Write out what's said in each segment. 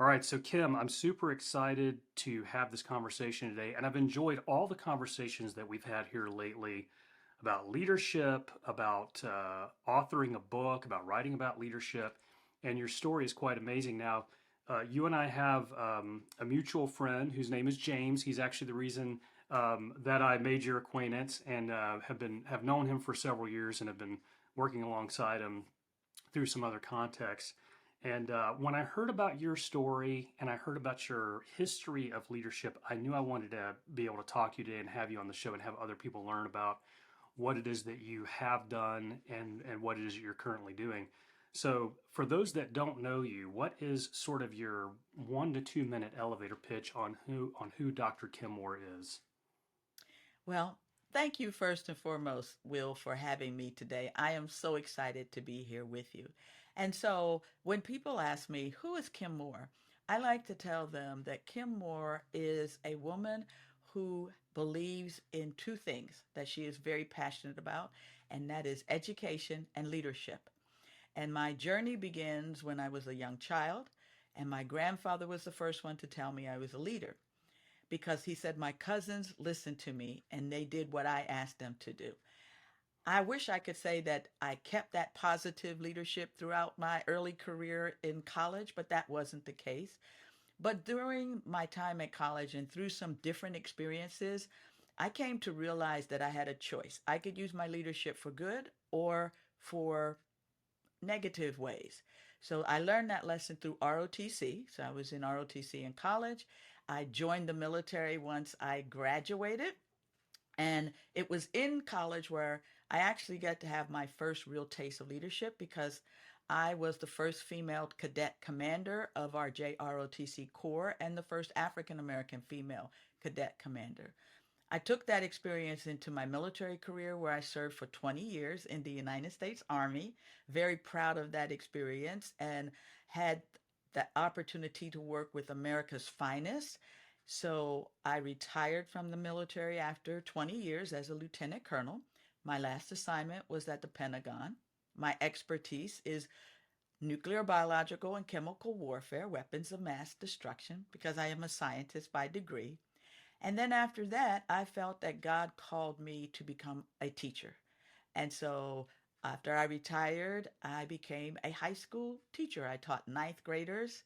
All right, so Kim, I'm super excited to have this conversation today, and I've enjoyed all the conversations that we've had here lately about leadership, about authoring a book, about writing about leadership, and your story is quite amazing. Now, you and I have a mutual friend whose name is James. He's actually the reason that I made your acquaintance, and have known him for several years and have been working alongside him through some other contexts. And when I heard about your story and I heard about your history of leadership, I knew I wanted to be able to talk to you today and have you on the show and have other people learn about what it is that you have done and what it is that you're currently doing. So, for those that don't know you, what is sort of your 1 to 2 minute elevator pitch on who Dr. Kim Moore is? Well, thank you first and foremost, Will, for having me today. I am so excited to be here with you. And so when people ask me, who is Kim Moore? I like to tell them that Kim Moore is a woman who believes in two things that she is very passionate about, and that is education and leadership. And my journey begins when I was a young child, and my grandfather was the first one to tell me I was a leader because he said my cousins listened to me and they did what I asked them to do. I wish I could say that I kept that positive leadership throughout my early career in college, but that wasn't the case. But during my time at college and through some different experiences, I came to realize that I had a choice. I could use my leadership for good or for negative ways. So I learned that lesson through ROTC. So I was in ROTC in college. I joined the military once I graduated. And it was in college where I actually got to have my first real taste of leadership because I was the first female cadet commander of our JROTC Corps and the first African American female cadet commander. I took that experience into my military career where I served for 20 years in the United States Army. Very proud of that experience and had the opportunity to work with America's finest. So I retired from the military after 20 years as a lieutenant colonel. My last assignment was at the Pentagon. My expertise is nuclear, biological, and chemical warfare, weapons of mass destruction, because I am a scientist by degree. And then after that, I felt that God called me to become a teacher. And so after I retired, I became a high school teacher. I taught ninth graders.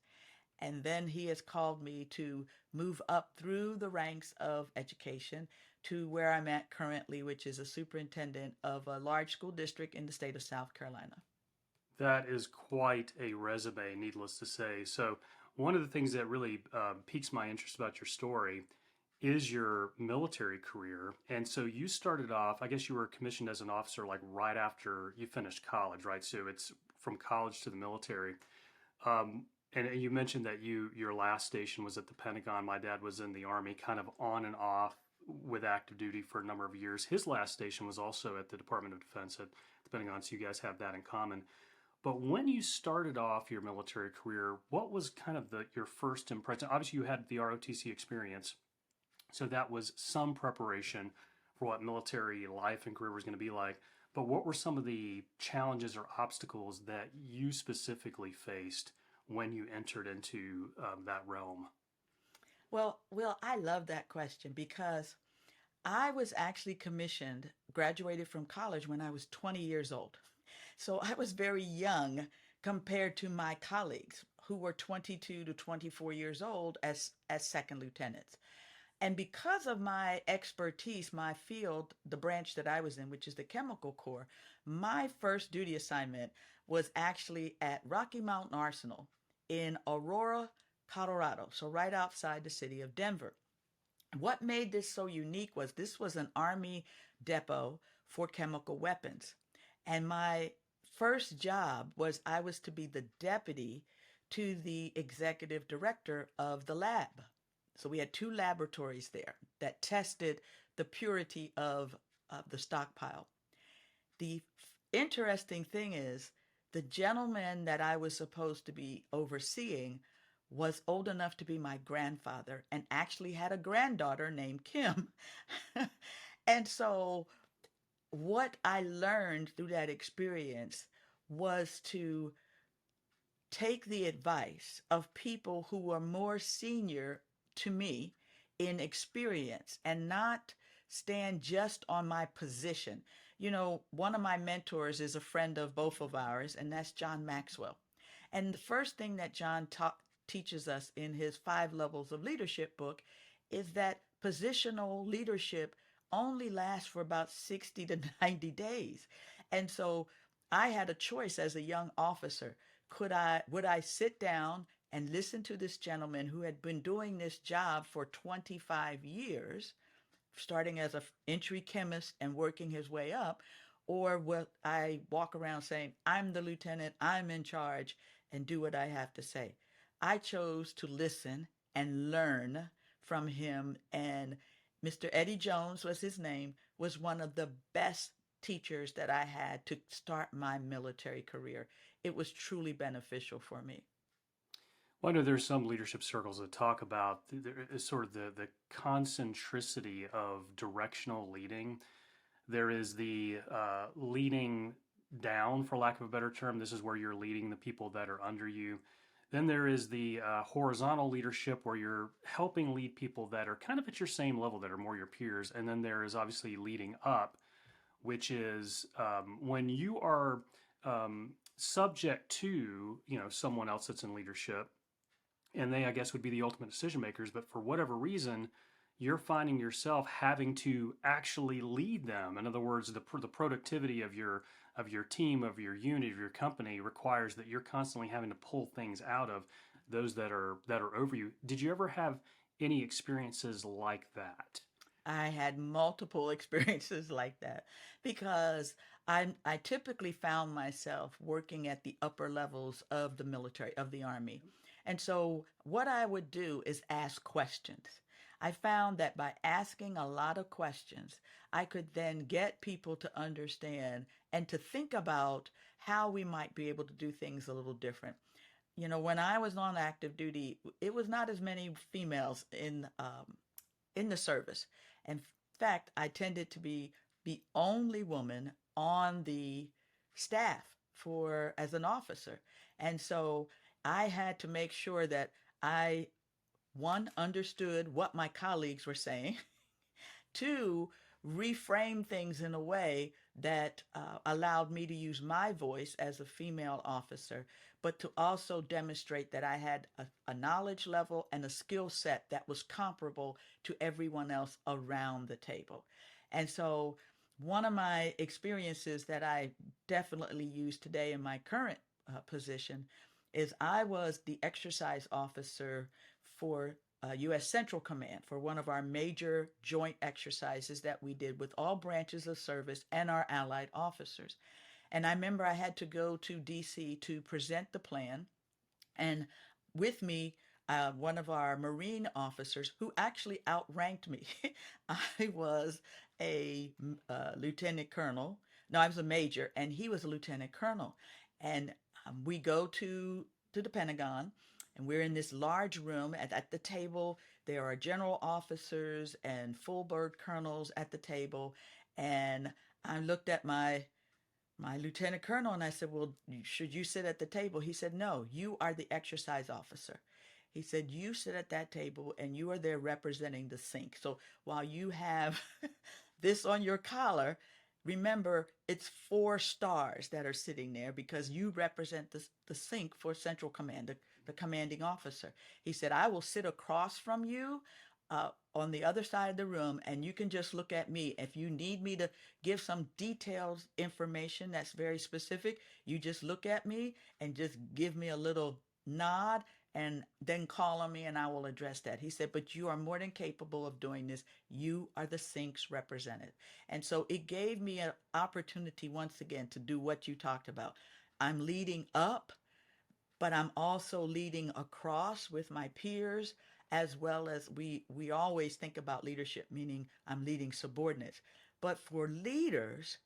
And then he has called me to move up through the ranks of education to where I'm at currently, which is a superintendent of a large school district in the state of South Carolina. That is quite a resume, needless to say. So, one of the things that really piques my interest about your story is your military career. And so, you started off, I guess you were commissioned as an officer like right after you finished college, right? So, it's from college to the military. And you mentioned that your last station was at the Pentagon. My dad was in the Army, kind of on and off with active duty for a number of years. His last station was also at the Department of Defense at the Pentagon, so you guys have that in common. But when you started off your military career, what was kind of your first impression? Obviously, you had the ROTC experience, so that was some preparation for what military life and career was going to be like. But what were some of the challenges or obstacles that you specifically faced when you entered into that realm? Well, Will, I love that question because I was actually commissioned, graduated from college when I was 20 years old. So I was very young compared to my colleagues who were 22 to 24 years old as second lieutenants. And because of my expertise, my field, the branch that I was in, which is the chemical corps, my first duty assignment was actually at Rocky Mountain Arsenal in Aurora, Colorado, so right outside the city of Denver. What made this so unique was this was an Army depot for chemical weapons. And my first job was I was to be the deputy to the executive director of the lab. So we had two laboratories there that tested the purity of the stockpile. The interesting thing is the gentleman that I was supposed to be overseeing was old enough to be my grandfather and actually had a granddaughter named Kim. And so what I learned through that experience was to take the advice of people who were more senior to me in experience and not stand just on my position. You know, one of my mentors is a friend of both of ours, and that's John Maxwell. And the first thing that teaches us in his 5 Levels of Leadership book is that positional leadership only lasts for about 60 to 90 days. And so I had a choice as a young officer. Would I sit down and listen to this gentleman who had been doing this job for 25 years, starting as an entry chemist and working his way up, or will I walk around saying, I'm the lieutenant, I'm in charge, and do what I have to say? I chose to listen and learn from him, and Mr. Eddie Jones was his name, was one of the best teachers that I had to start my military career. It was truly beneficial for me. Well, I know there's some leadership circles that talk about sort of the concentricity of directional leading. There is the leading down, for lack of a better term. This is where you're leading the people that are under you. Then there is the horizontal leadership where you're helping lead people that are kind of at your same level, that are more your peers. And then there is obviously leading up, which is when you are subject to, someone else that's in leadership, and they, I guess, would be the ultimate decision makers. But for whatever reason, you're finding yourself having to actually lead them. In other words, the productivity of your team, of your unit, of your company requires that you're constantly having to pull things out of those that are over you. Did you ever have any experiences like that? I had multiple experiences like that because I typically found myself working at the upper levels of the military, of the Army. And so what I would do is ask questions. I found that by asking a lot of questions, I could then get people to understand and to think about how we might be able to do things a little different. You know, when I was on active duty, it was not as many females in the service. In fact, I tended to be the only woman on the staff for as an officer. And so I had to make sure that I, one, understood what my colleagues were saying, two, reframe things in a way that allowed me to use my voice as a female officer, but to also demonstrate that I had a knowledge level and a skill set that was comparable to everyone else around the table. And so one of my experiences that I definitely use today in my current position is I was the exercise officer for U.S. Central Command for one of our major joint exercises that we did with all branches of service and our allied officers. And I remember I had to go to D.C. to present the plan. And with me, one of our Marine officers who actually outranked me. I was a lieutenant colonel. No, I was a major, and he was a lieutenant colonel. And we go to the Pentagon, and we're in this large room. At the table, there are general officers and full bird colonels at the table. And I looked at my lieutenant colonel and I said, well, should you sit at the table? He said, no, you are the exercise officer. He said, you sit at that table and you are there representing the sink. So while you have this on your collar, remember it's 4 stars that are sitting there because you represent the sink for Central Command, the commanding officer. He said, I will sit across from you on the other side of the room, and you can just look at me. If you need me to give some detailed information that's very specific, you just look at me and just give me a little nod and then call on me and I will address that. He said, but you are more than capable of doing this. You are the Sinks representative. And so it gave me an opportunity once again to do what you talked about. I'm leading up, but I'm also leading across with my peers, as well as we always think about leadership, meaning I'm leading subordinates. But for leaders,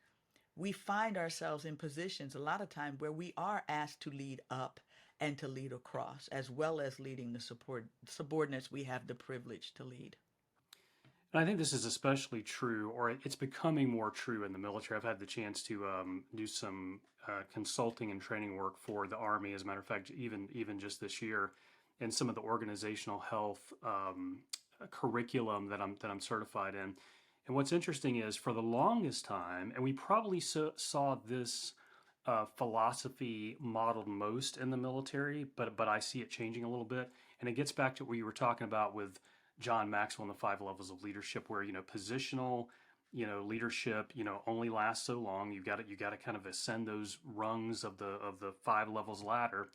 we find ourselves in positions a lot of time where we are asked to lead up and to lead across, as well as leading the subordinates we have the privilege to lead. And I think this is especially true, or it's becoming more true in the military. I've had the chance to do some consulting and training work for the Army. As a matter of fact, even just this year, and some of the organizational health curriculum that I'm certified in. And what's interesting is for the longest time, and we probably saw this philosophy modeled most in the military, but I see it changing a little bit. And it gets back to what you were talking about with John Maxwell and the 5 levels of leadership, where positional, leadership, only lasts so long. You got to kind of ascend those rungs of the 5 levels ladder.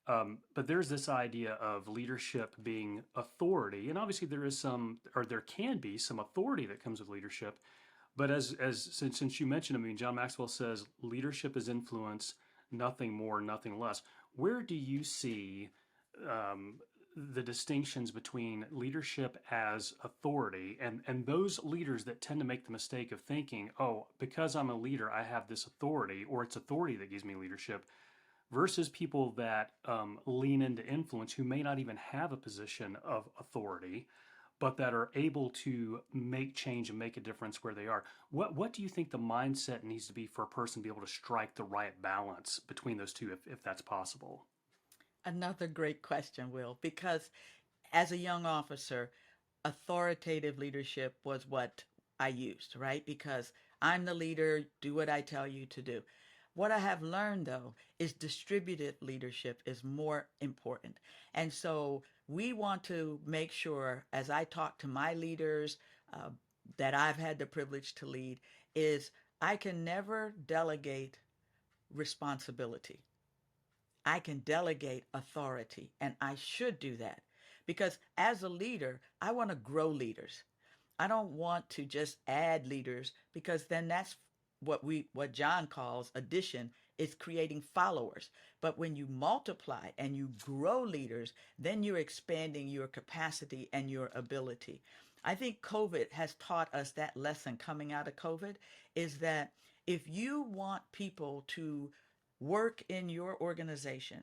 But there's this idea of leadership being authority, and obviously there is some, or there can be some authority that comes with leadership. But since you mentioned, I mean, John Maxwell says leadership is influence, nothing more, nothing less. Where do you see the distinctions between leadership as authority and those leaders that tend to make the mistake of thinking, oh, because I'm a leader, I have this authority, or it's authority that gives me leadership, versus people that lean into influence who may not even have a position of authority, but that are able to make change and make a difference where they are. What do you think the mindset needs to be for a person to be able to strike the right balance between those two, if that's possible? Another great question, Will, because as a young officer, authoritative leadership was what I used, right? Because I'm the leader, do what I tell you to do. What I have learned, though, is distributed leadership is more important. And so we want to make sure, as I talk to my leaders uh, that I've had the privilege to lead, is I can never delegate responsibility. I can delegate authority, and I should do that because as a leader, I want to grow leaders. I don't want to just add leaders because then that's what John calls addition is creating followers. But when you multiply and you grow leaders, then you're expanding your capacity and your ability. I think COVID has taught us that lesson coming out of COVID is that if you want people to work in your organization,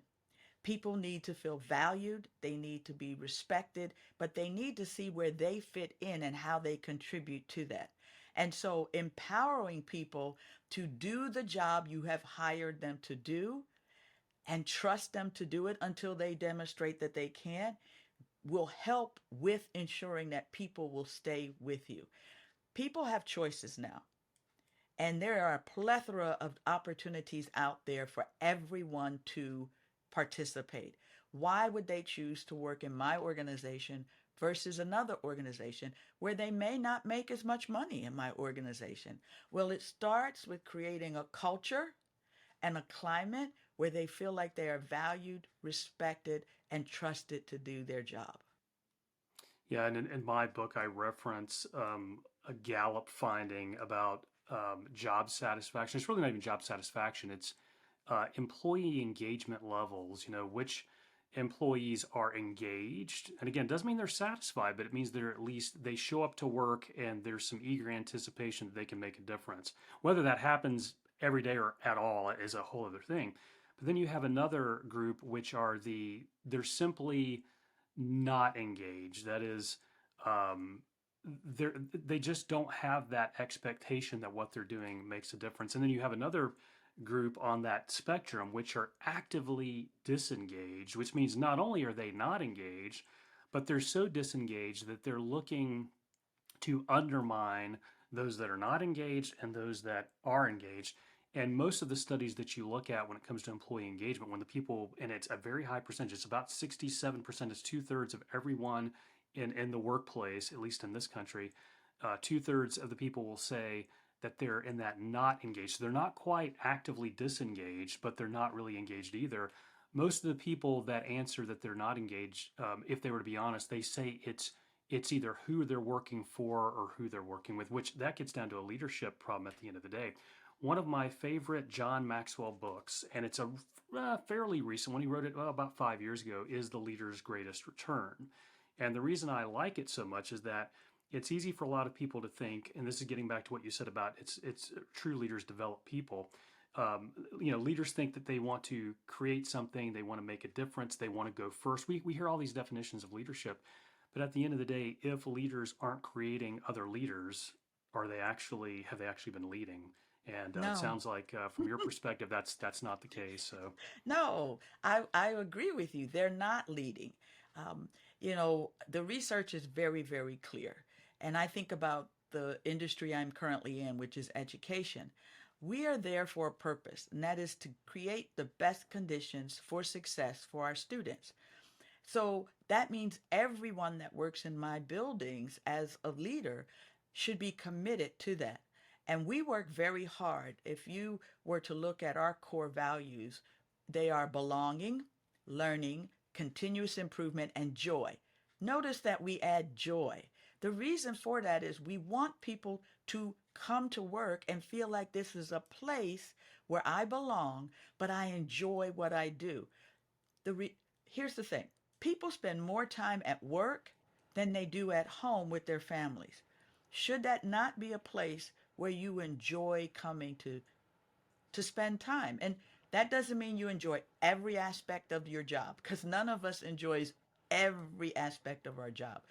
people need to feel valued, they need to be respected, but they need to see where they fit in and how they contribute to that. And so empowering people to do the job you have hired them to do and trust them to do it until they demonstrate that they can will help with ensuring that people will stay with you. People have choices now. And there are a plethora of opportunities out there for everyone to participate. Why would they choose to work in my organization versus another organization where they may not make as much money in my organization? Well, it starts with creating a culture and a climate where they feel like they are valued, respected, and trusted to do their job. Yeah, and in my book, I reference a Gallup finding about job satisfaction. It's really not even job satisfaction. It's employee engagement levels. Which employees are engaged, and again, doesn't mean they're satisfied, but it means they're at least they show up to work and there's some eager anticipation that they can make a difference. Whether that happens every day or at all is a whole other thing. But then you have another group which are they're simply not engaged. That is, um, they just don't have that expectation that what they're doing makes a difference. And then you have another group on that spectrum which are actively disengaged, which means not only are they not engaged, but they're so disengaged that they're looking to undermine those that are not engaged and those that are engaged. And most of the studies that you look at when it comes to employee engagement, when the people, and it's a very high percentage, it's about 67%, it's 2/3 of everyone in the workplace, at least in this country, 2/3 of the people will say that they're in that not engaged. So they're not quite actively disengaged, but they're not really engaged either. Most of the people that answer that they're not engaged, if they were to be honest, they say it's either who they're working for or who they're working with, which that gets down to a leadership problem at the end of the day. One of my favorite John Maxwell books, and it's a fairly recent one, he wrote it about 5 years ago, is The Leader's Greatest Return. And the reason I like it so much is that it's easy for a lot of people to think, and this is getting back to what you said about it's true leaders develop people. Leaders think that they want to create something, they want to make a difference, they want to go first. We hear all these definitions of leadership, but at the end of the day, if leaders aren't creating other leaders, have they actually been leading? And it No. sounds like from your perspective, that's not the case. So, No, I agree with you. They're not leading. Um, the research is very, very clear. And I think about the industry I'm currently in, which is education. We are there for a purpose, and that is to create the best conditions for success for our students. So that means everyone that works in my buildings as a leader should be committed to that. And we work very hard. If you were to look at our core values, they are belonging, learning, continuous improvement, and joy. Notice that we add joy. The reason for that is we want people to come to work and feel like this is a place where I belong, but I enjoy what I do. Here's the thing: people spend more time at work than they do at home with their families. Should that not be a place where you enjoy coming to spend time? And that doesn't mean you enjoy every aspect of your job, because none of us enjoys every aspect of our job.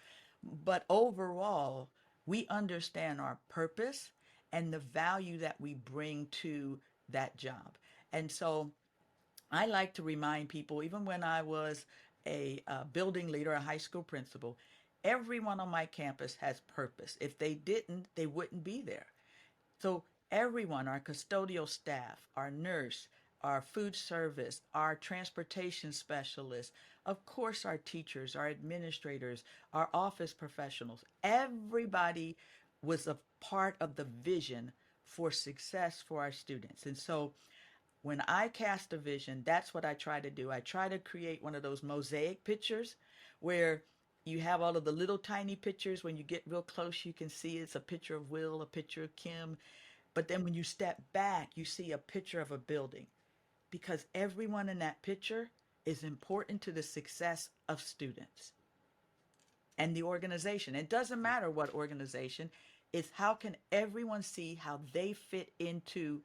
But overall, we understand our purpose and the value that we bring to that job. And so I like to remind people, even when I was a building leader, a high school principal, everyone on my campus has purpose. If they didn't, they wouldn't be there. So everyone, our custodial staff, our nurse, our food service, our transportation specialists, of course, our teachers, our administrators, our office professionals, everybody was a part of the vision for success for our students. And so when I cast a vision, that's what I try to do. I try to create one of those mosaic pictures where you have all of the little tiny pictures. When you get real close, you can see it's a picture of Will, a picture of Kim. But then when you step back, you see a picture of a building, because everyone in that picture is important to the success of students and the organization. It doesn't matter what organization, it's how can everyone see how they fit into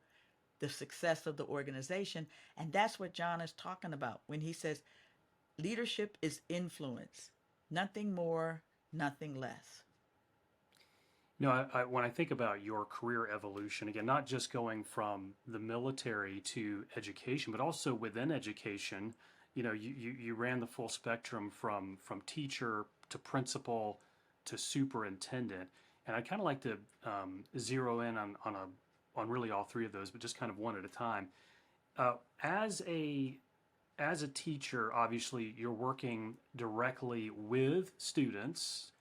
the success of the organization. And that's what John is talking about when he says leadership is influence, nothing more, nothing less. when I think about your career evolution, again, not just going from the military to education, but also within education, you ran the full spectrum from teacher to principal to superintendent. And I kind of like to zero in on really all three of those, but just kind of one at a time. Uh, as a teacher, obviously, you're working directly with students.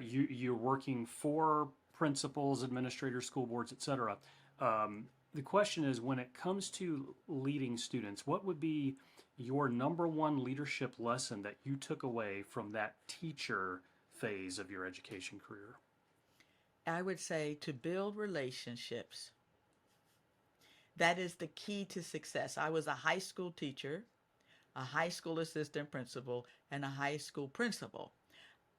You're working for principals, administrators, school boards, etc. The question is, when it comes to leading students, what would be your number one leadership lesson that you took away from that teacher phase of your education career? I would say to build relationships. That is the key to success. I was a high school teacher, a high school assistant principal, and a high school principal.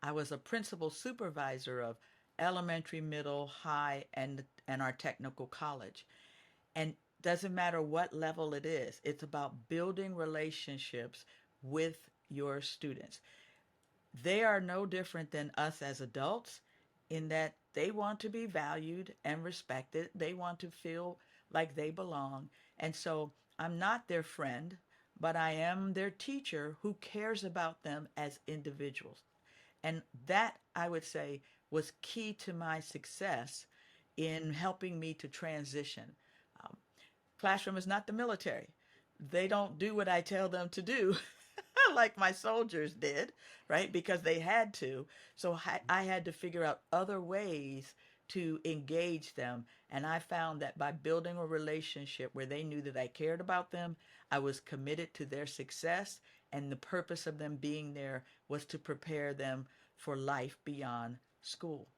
I was a principal supervisor of elementary, middle, high, and our technical college. And doesn't matter what level it is, it's about building relationships with your students. They are no different than us as adults in that they want to be valued and respected. They want to feel like they belong. And so I'm not their friend, but I am their teacher who cares about them as individuals. And that, I would say, was key to my success in helping me to transition. Um, Classroom is not the military. They don't do what I tell them to do like my soldiers did, right? Because they had to. So I had to figure out other ways to engage them. And I found that by building a relationship where they knew that I cared about them, I was committed to their success, and the purpose of them being there was to prepare them for life beyond school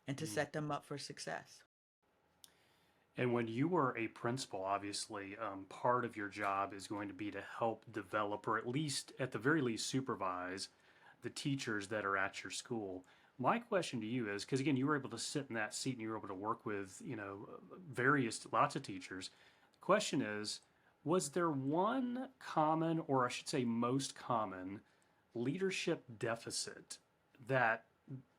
and to Mm. set them up for success. And when you were a principal, obviously, part of your job is going to be to help develop, or at the very least, supervise the teachers that are at your school. My question to you is, because again, you were able to sit in that seat and you were able to work with, lots of teachers. The question is, was there one common, or I should say most common, leadership deficit that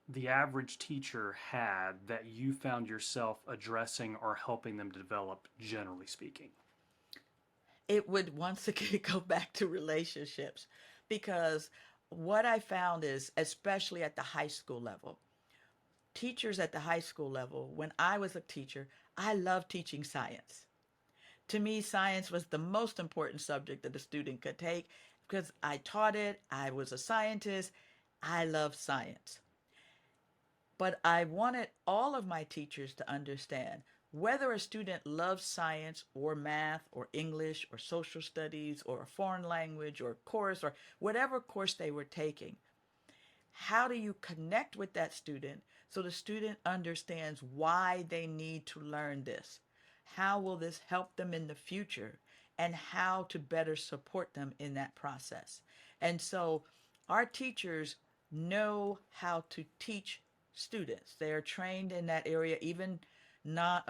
the average teacher had that you found yourself addressing or helping them develop, generally speaking? It would once again go back to relationships because what I found is, especially at the high school level, teachers at the high school level, when I was a teacher, I loved teaching science. To me, science was the most important subject that a student could take because I taught it, I was a scientist, I loved science. But I wanted all of my teachers to understand whether a student loves science or math or English or social studies or a foreign language or course or whatever course they were taking. How do you connect with that student so the student understands why they need to learn this? How will this help them in the future? And how to better support them in that process. And so our teachers know how to teach students. They are trained in that area, even not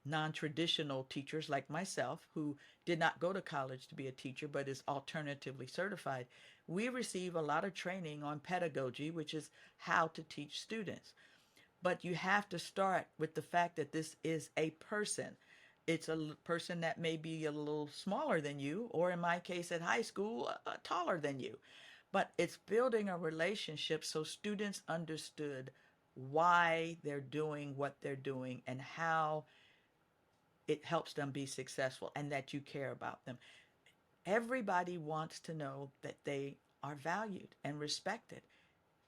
non-traditional teachers like myself who did not go to college to be a teacher but is alternatively certified. We receive a lot of training on pedagogy, which is how to teach students. But you have to start with the fact that this is a person. It's a person that may be a little smaller than you, or in my case at high school, taller than you. But it's building a relationship so students understood why they're doing what they're doing and how it helps them be successful and that you care about them. Everybody wants to know that they are valued and respected.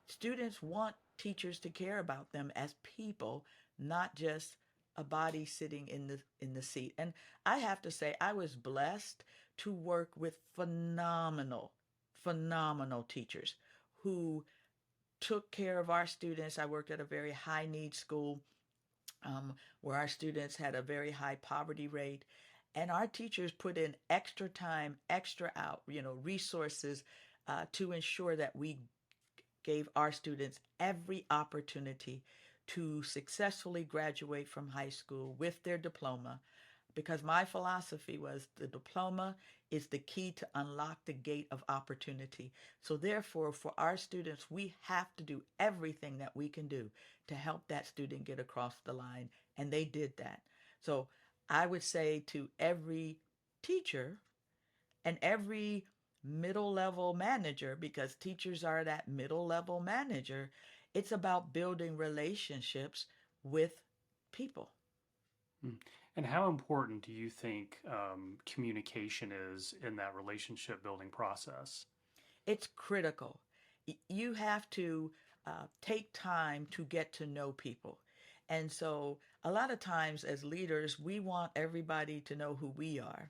Students want teachers to care about them as people, not just a body sitting in the seat. And I have to say I was blessed to work with phenomenal teachers who took care of our students. I worked at a very high need school where our students had a very high poverty rate. And our teachers put in extra time, extra out, resources to ensure that we gave our students every opportunity to successfully graduate from high school with their diploma, because my philosophy was the diploma is the key to unlock the gate of opportunity. So therefore, for our students, we have to do everything that we can do to help that student get across the line. And they did that. So I would say to every teacher and every middle level manager, because teachers are that middle level manager, it's about building relationships with people. Mm. And how important do you think communication is in that relationship building process? It's critical. You have to take time to get to know people. And so, a lot of times as leaders, we want everybody to know who we are.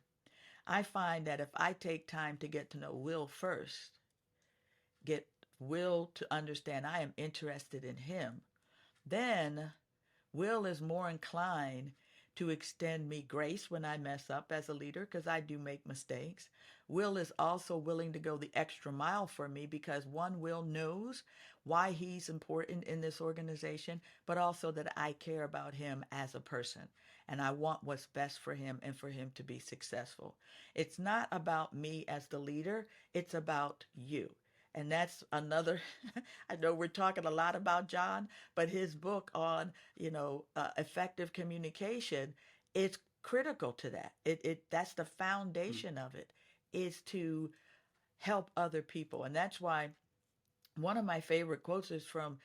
I find that if I take time to get to know Will first, get Will to understand I am interested in him, then Will is more inclined to extend me grace when I mess up as a leader because I do make mistakes. Will is also willing to go the extra mile for me because one, Will knows why he's important in this organization, but also that I care about him as a person and I want what's best for him and for him to be successful. It's not about me as the leader, it's about you. And that's another, I know we're talking a lot about John, but his book on, effective communication, it's critical to that. That's the Mm. foundation of it, is to help other people. And that's why one of my favorite quotes is from,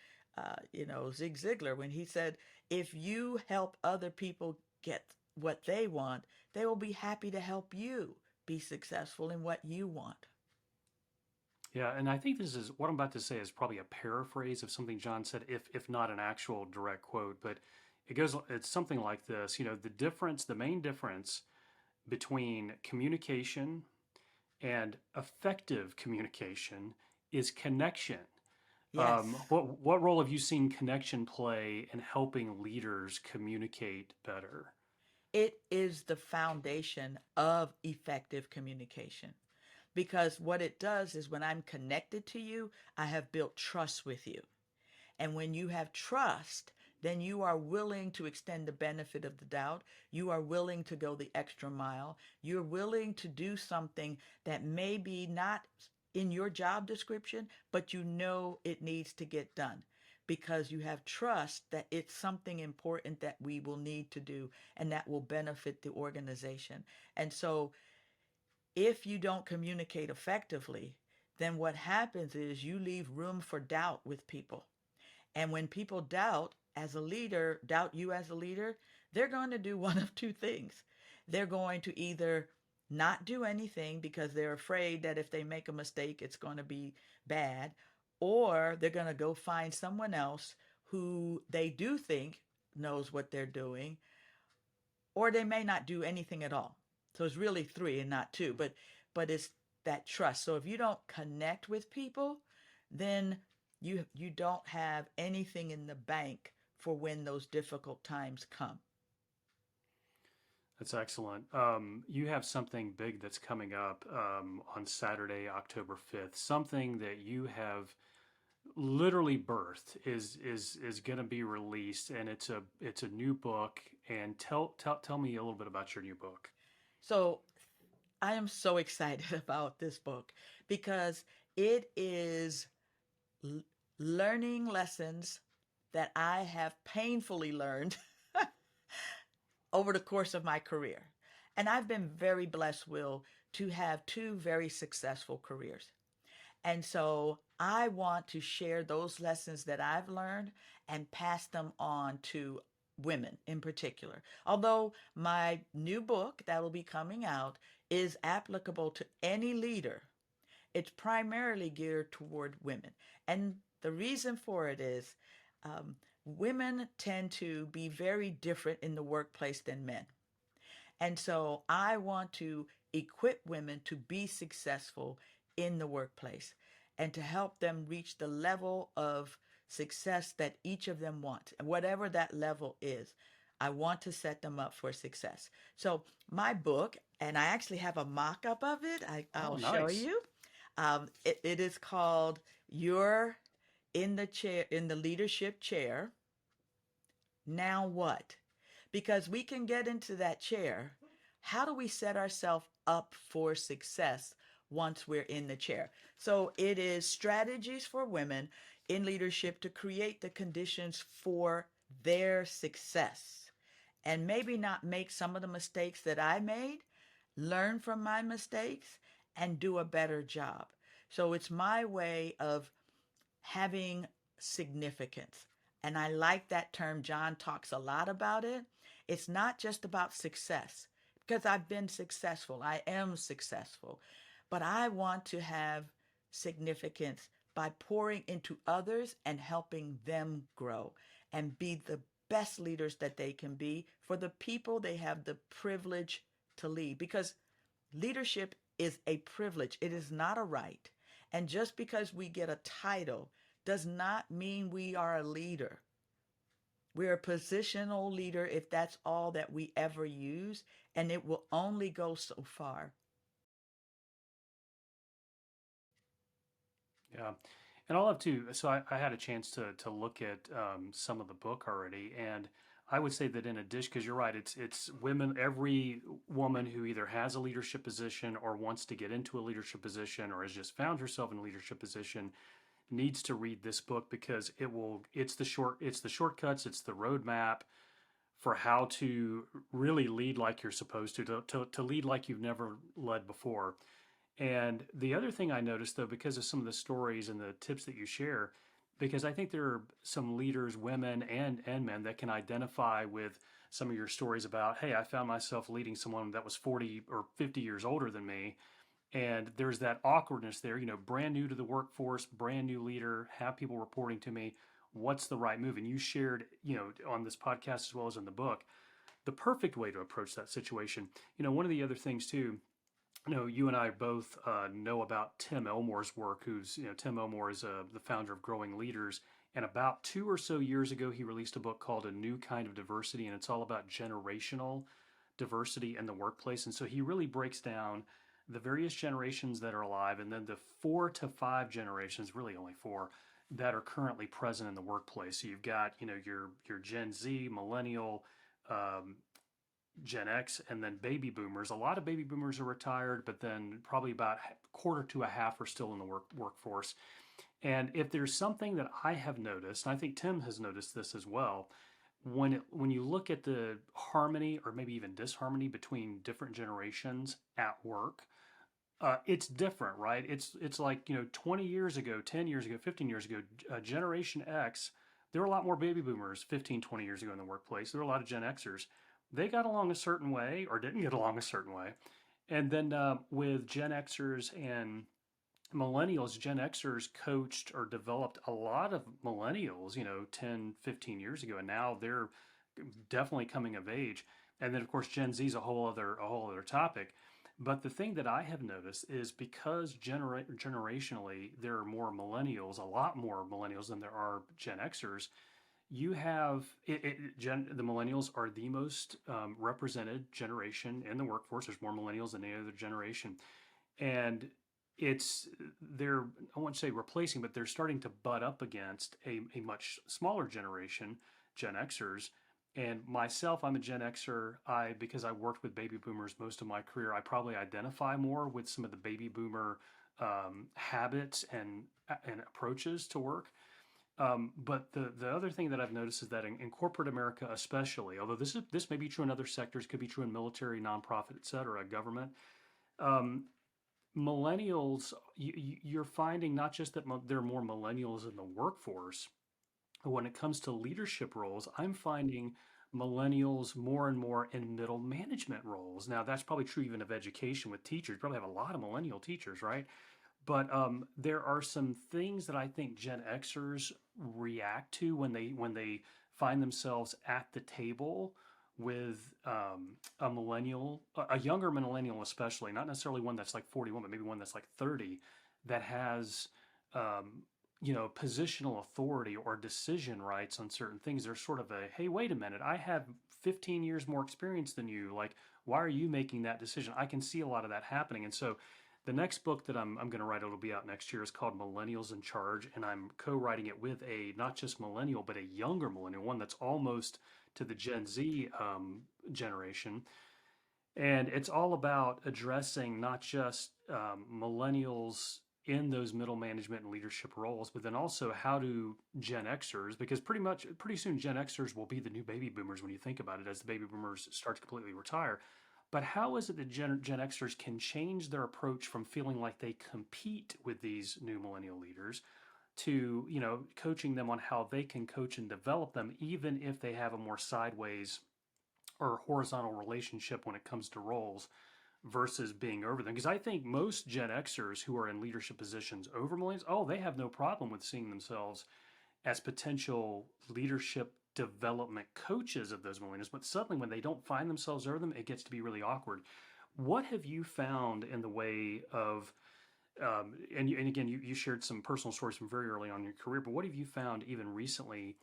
Zig Ziglar when he said, if you help other people get what they want, they will be happy to help you be successful in what you want. Yeah, and I think this is what I'm about to say is probably a paraphrase of something John said, if not an actual direct quote, but it's something like this. The main difference between communication and effective communication is connection. Yes. What role have you seen connection play in helping leaders communicate better? It is the foundation of effective communication. Because what it does is when I'm connected to you, I have built trust with you. And when you have trust, then you are willing to extend the benefit of the doubt. You are willing to go the extra mile. You're willing to do something that may be not in your job description, but you know it needs to get done. because you have trust that it's something important that we will need to do and that will benefit the organization. And so if you don't communicate effectively, then what happens is you leave room for doubt with people. And when people doubt you as a leader, they're going to do one of two things. They're going to either not do anything because they're afraid that if they make a mistake, it's going to be bad, or they're going to go find someone else who they do think knows what they're doing, or they may not do anything at all. So it's really three and not two, but it's that trust. So if you don't connect with people, then you don't have anything in the bank for when those difficult times come. That's excellent. You have something big that's coming up on Saturday, October 5th. Something that you have literally birthed is going to be released, and it's a new book. And tell me a little bit about your new book. So I am so excited about this book because it is learning lessons that I have painfully learned over the course of my career. And I've been very blessed, Will, to have two very successful careers. And so I want to share those lessons that I've learned and pass them on to women in particular. Although my new book that will be coming out is applicable to any leader, it's primarily geared toward women. And the reason for it is women tend to be very different in the workplace than men. And so I want to equip women to be successful in the workplace and to help them reach the level of success that each of them wants. And whatever that level is, I want to set them up for success. So my book, and I actually have a mock-up of it. Oh, I'll show nice. you. It is called You're in the Chair, in the Leadership Chair. Now what? Because we can get into that chair. How do we set ourselves up for success once we're in the chair? So it is strategies for women in leadership to create the conditions for their success and maybe not make some of the mistakes that I made, learn from my mistakes, and do a better job. So it's my way of having significance. And I like that term. John talks a lot about it. It's not just about success, because I've been successful. I am successful. But I want to have significance by pouring into others and helping them grow and be the best leaders that they can be for the people they have the privilege to lead. Because leadership is a privilege, it is not a right. And just because we get a title does not mean we are a leader. We're a positional leader if that's all that we ever use, and it will only go so far. Yeah. And I'll have to, so I had a chance to look at some of the book already. And I would say that in addition, because you're right, it's women, every woman who either has a leadership position or wants to get into a leadership position or has just found herself in a leadership position needs to read this book, because it's the shortcuts, it's the roadmap for how to really lead like you're supposed to lead like you've never led before. And the other thing I noticed, though, because of some of the stories and the tips that you share, because I think there are some leaders, women and men, that can identify with some of your stories about, hey, I found myself leading someone that was 40 or 50 years older than me. And there's that awkwardness there, brand new to the workforce, brand new leader, have people reporting to me. What's the right move? And you shared, on this podcast as well as in the book, the perfect way to approach that situation. One of the other things too, you and I both know about Tim Elmore's work, Tim Elmore is the founder of Growing Leaders. And about 2 or so years ago, he released a book called A New Kind of Diversity, and it's all about generational diversity in the workplace. And so he really breaks down the various generations that are alive, and then the 4 to 5 generations, really only 4, that are currently present in the workplace. So you've got, your Gen Z, millennial, Gen X, and then baby boomers. A lot of baby boomers are retired, but then probably about a quarter to a half are still in the workforce. And if there's something that I have noticed, and I think Tim has noticed this as well, when you look at the harmony or maybe even disharmony between different generations at work, it's different, right? It's like, 20 years ago, 10 years ago, 15 years ago, Generation X, there were a lot more baby boomers 15, 20 years ago in the workplace. There were a lot of Gen Xers. They got along a certain way or didn't get along a certain way. And then with Gen Xers and millennials, Gen Xers coached or developed a lot of millennials, 10, 15 years ago, and now they're definitely coming of age. And then of course Gen Z is a whole other topic. But the thing that I have noticed is because generationally there are more millennials, a lot more millennials than there are Gen Xers. You have the millennials are the most represented generation in the workforce. There's more millennials than any other generation, and it's they're I won't say replacing, but they're starting to butt up against a much smaller generation, Gen Xers. And myself, I'm a Gen Xer. Because I worked with baby boomers most of my career, I probably identify more with some of the baby boomer habits and approaches to work. But the other thing that I've noticed is that in corporate America, especially, although this may be true in other sectors, could be true in military, nonprofit, et cetera, government. Um, Millennials, you're finding not just that there are more millennials in the workforce, but when it comes to leadership roles, I'm finding millennials more and more in middle management roles. Now, that's probably true even of education with teachers. You probably have a lot of millennial teachers, right? But there are some things that I think Gen Xers react to when they find themselves at the table with a millennial, a younger millennial especially, not necessarily one that's like 41, but maybe one that's like 30, that has positional authority or decision rights on certain things. There's sort of a, hey, wait a minute, I have 15 years more experience than you. Like, why are you making that decision? I can see a lot of that happening. And so the next book that I'm going to write, it'll be out next year, is called Millennials in Charge. And I'm co-writing it with a not just millennial, but a younger millennial, one that's almost to the Gen Z generation. And it's all about addressing not just millennials in those middle management and leadership roles, but then also how do Gen Xers, because pretty soon Gen Xers will be the new baby boomers when you think about it, as the baby boomers start to completely retire. But how is it that Gen Xers can change their approach from feeling like they compete with these new millennial leaders to, coaching them on how they can coach and develop them, even if they have a more sideways or horizontal relationship when it comes to roles versus being over them? Because I think most Gen Xers who are in leadership positions over millennials, oh, they have no problem with seeing themselves as potential leadership development coaches of those millennials. But suddenly, when they don't find themselves over them, it gets to be really awkward. What have you found in the way of, and again, you shared some personal stories from very early on in your career, but what have you found even recently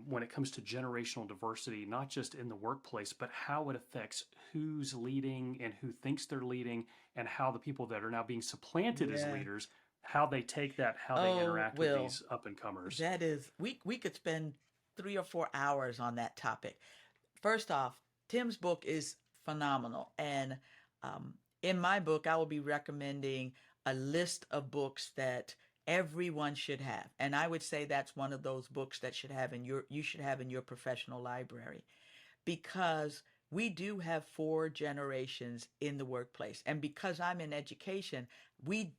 when it comes to generational diversity, not just in the workplace, but how it affects who's leading and who thinks they're leading, and how the people that are now being supplanted as Yeah. leaders, how they take that, how they Oh, interact with Will, these up and comers? that is, we could spend 3 or 4 hours on that topic. First off, Tim's book is phenomenal. And um, in my book, I will be recommending a list of books that everyone should have. And I would say that's one of those books that you should have in your professional library, because we do have four generations in the workplace. And because I'm in education, we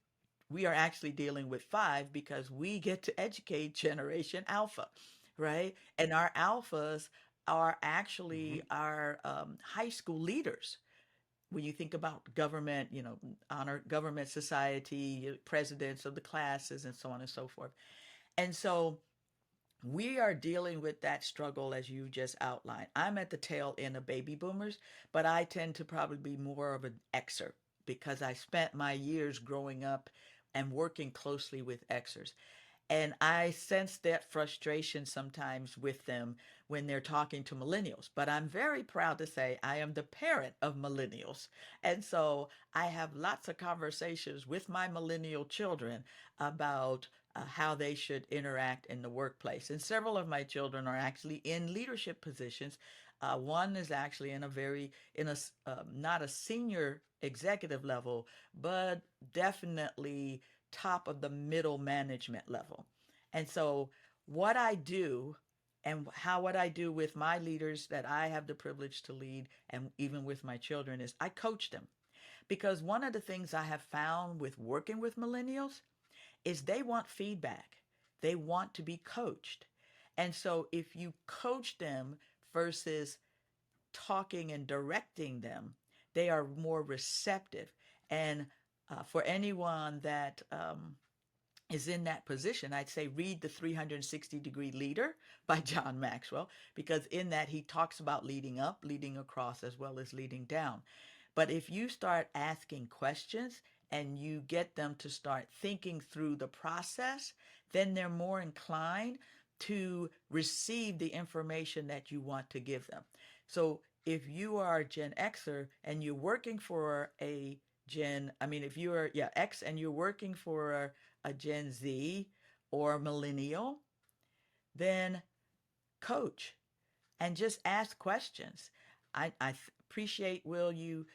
we are actually dealing with five, because we get to educate Generation Alpha, right? And our alphas are Hmm. actually our high school leaders. When you think about government, honor government society, presidents of the classes, and so on and so forth. And so we are dealing with that struggle as you just outlined. I'm at the tail end of baby boomers, but I tend to probably be more of an Xer, because I spent my years growing up and working closely with Xers. And I sense that frustration sometimes with them when they're talking to millennials. But I'm very proud to say I am the parent of millennials. And so I have lots of conversations with my millennial children about how they should interact in the workplace. And several of my children are actually in leadership positions. One is actually in not a senior executive level, but definitely top of the middle management level. And so what I do and what I do with my leaders that I have the privilege to lead and even with my children is I coach them. Because one of the things I have found with working with millennials is they want feedback. They want to be coached. And so if you coach them versus talking and directing them, they are more receptive. And for anyone that is in that position, I'd say read The 360-Degree Leader by John Maxwell, because in that he talks about leading up, leading across, as well as leading down. But if you start asking questions and you get them to start thinking through the process, then they're more inclined to receive the information that you want to give them. So if you are a Gen Xer and you're working for a if you are, X and you're working for a Gen Z or millennial, then coach and just ask questions. I appreciate, Will, you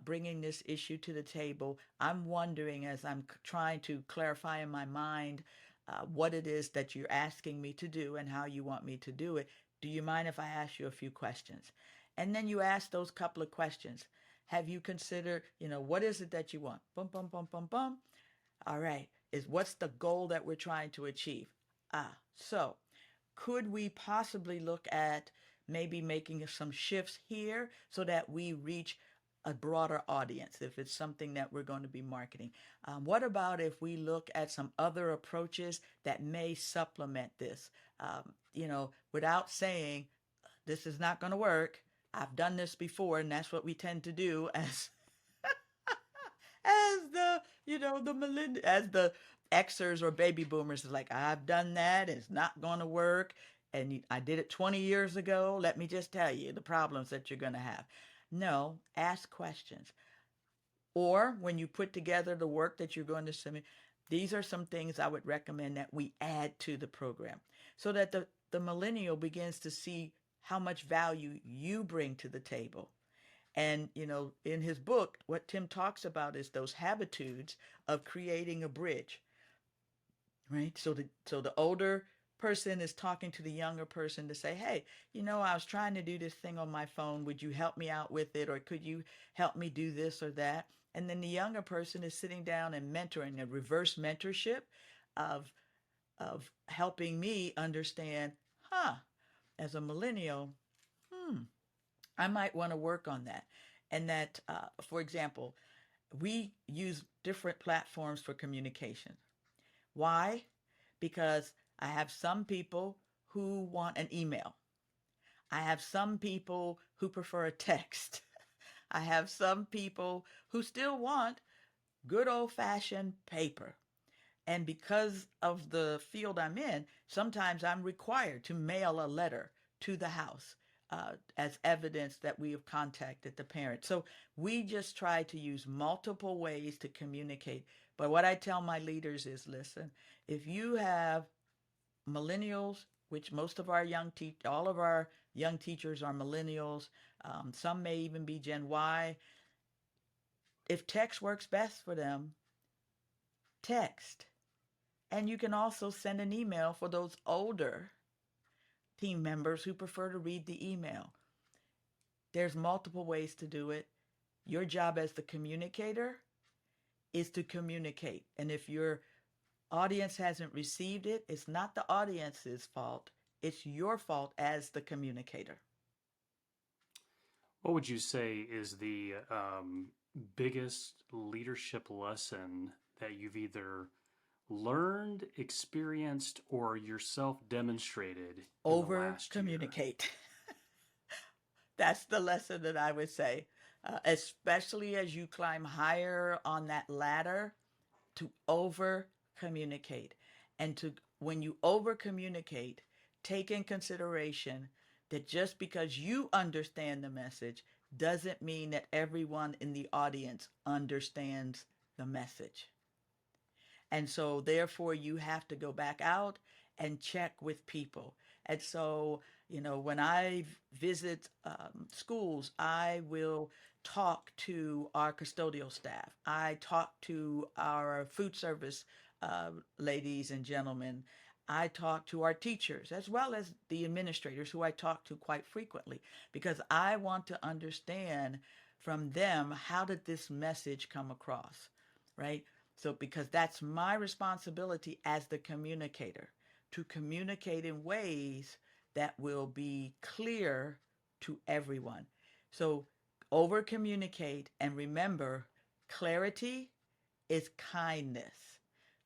bringing this issue to the table. I'm wondering, as I'm trying to clarify in my mind what it is that you're asking me to do and how you want me to do it. Do you mind if I ask you a few questions? And then you ask those couple of questions. Have you considered, what is it that you want? Bum, bum, bum, bum, bum. All right. What's the goal that we're trying to achieve? So could we possibly look at maybe making some shifts here so that we reach a broader audience if it's something that we're going to be marketing? What about if we look at some other approaches that may supplement this? Without saying this is not going to work. I've done this before, and that's what we tend to do as as the Xers or baby boomers is like, I've done that. It's not going to work. And I did it 20 years ago. Let me just tell you the problems that you're going to have. No, ask questions. Or when you put together the work that you're going to submit, these are some things I would recommend that we add to the program so that the millennial begins to see how much value you bring to the table. And, in his book, what Tim talks about is those habitudes of creating a bridge, right? So the older person is talking to the younger person to say, hey, I was trying to do this thing on my phone. Would you help me out with it? Or could you help me do this or that? And then the younger person is sitting down and mentoring, a reverse mentorship of helping me understand, as a millennial, I might want to work on that. And that, for example, we use different platforms for communication. Why? Because I have some people who want an email. I have some people who prefer a text. I have some people who still want good old-fashioned paper. And because of the field I'm in, sometimes I'm required to mail a letter to the house as evidence that we have contacted the parent. So we just try to use multiple ways to communicate. But what I tell my leaders is, listen, if you have millennials, which most of our all of our young teachers are millennials, some may even be Gen Y. If text works best for them, text. And you can also send an email for those older team members who prefer to read the email. There's multiple ways to do it. Your job as the communicator is to communicate. And if your audience hasn't received it, it's not the audience's fault. It's your fault as the communicator. What would you say is the biggest leadership lesson that you've either learned, experienced, or yourself demonstrated in the Over last year? communicate. That's the lesson that I would say, especially as you climb higher on that ladder, to over communicate. And when you over communicate, take in consideration that just because you understand the message doesn't mean that everyone in the audience understands the message. And so therefore you have to go back out and check with people. And so, when I visit schools, I will talk to our custodial staff. I talk to our food service ladies and gentlemen. I talk to our teachers as well as the administrators who I talk to quite frequently because I want to understand from them how did this message come across, right? So, because that's my responsibility as the communicator to communicate in ways that will be clear to everyone. So, over communicate and remember clarity is kindness.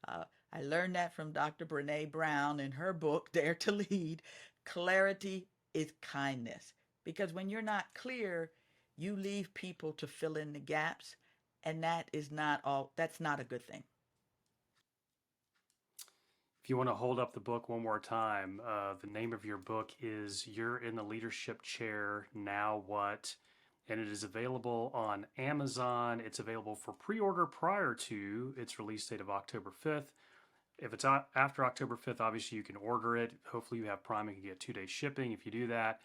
Uh, I learned that from Dr. Brene Brown in her book, Dare to Lead. Clarity is kindness. Because when you're not clear, you leave people to fill in the gaps, and that's not a good thing. If you want to hold up the book one more time, the name of your book is You're in the Leadership Chair, Now What? And it is available on Amazon. It's available for pre-order prior to its release date of October 5th. If it's after October 5th, obviously you can order it. Hopefully you have Prime and can get 2-day shipping if you do that.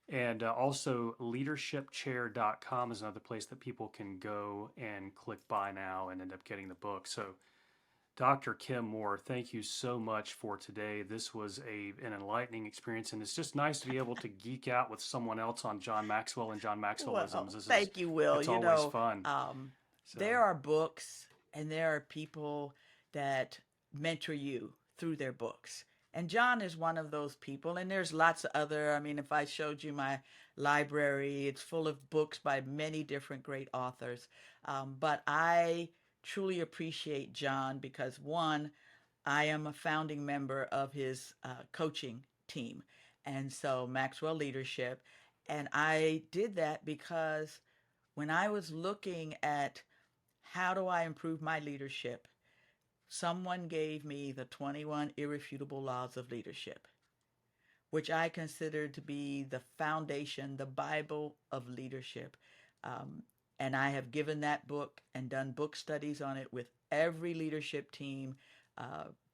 And also leadershipchair.com is another place that people can go and click buy now and end up getting the book. So Dr. Kim Moore, thank you so much for today. This was an enlightening experience, and it's just nice to be able to geek out with someone else on John Maxwell and John Maxwellisms. Well, thank you, Will. It's always fun. There are books and there are people that mentor you through their books. And John is one of those people, and there's lots of other. I mean, if I showed you my library, it's full of books by many different great authors. But I truly appreciate John because one, I am a founding member of his coaching team. And so Maxwell Leadership. And I did that because when I was looking at how do I improve my leadership, someone gave me the 21 Irrefutable Laws of Leadership, which I consider to be the foundation, the Bible of leadership. And I have given that book and done book studies on it with every leadership team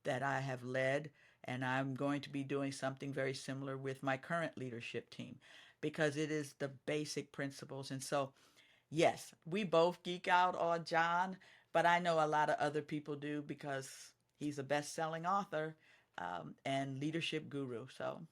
that I have led. And I'm going to be doing something very similar with my current leadership team because it is the basic principles. And so, yes, we both geek out on John, but I know a lot of other people do because he's a best-selling author and leadership guru. So.